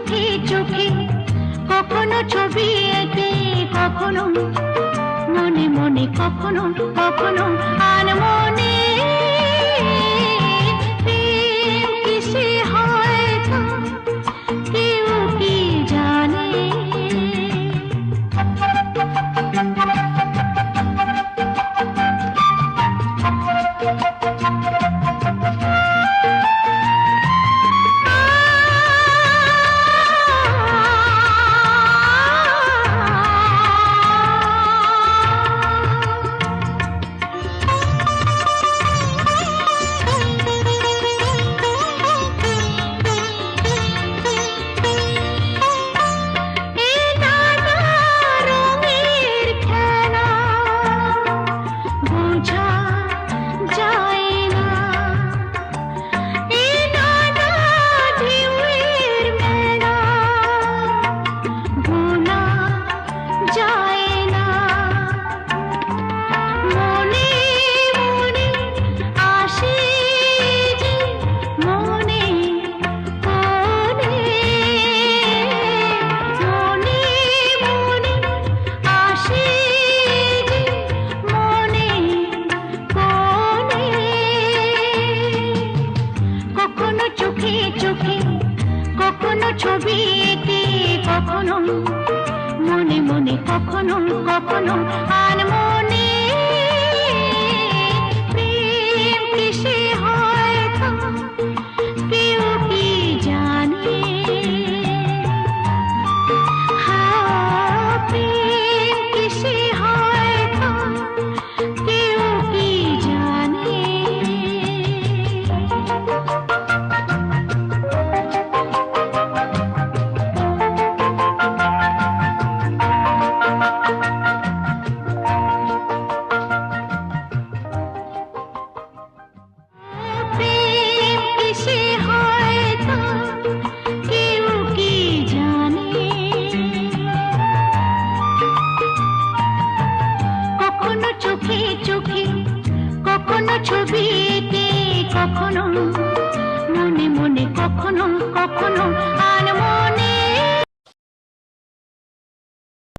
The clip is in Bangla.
চোখে চোখে, কখনো ছবি এঁকে, কখনো মনে মনে, কখনো কখনো আনমনে। প্রেম কিসে হয় তা কেউ কি জানে? ছবি এঁকে, কখনো মনে মনে, কখনো কখনো আনমনে। প্রেম কিসে হয় তা কেউ কি জানে? প্রেম কিসে হয় তা কেউ কি জানে? চোখে চোখে, কখনো ছবি এঁকে, কখনো মনে মনে, কখনো কখনো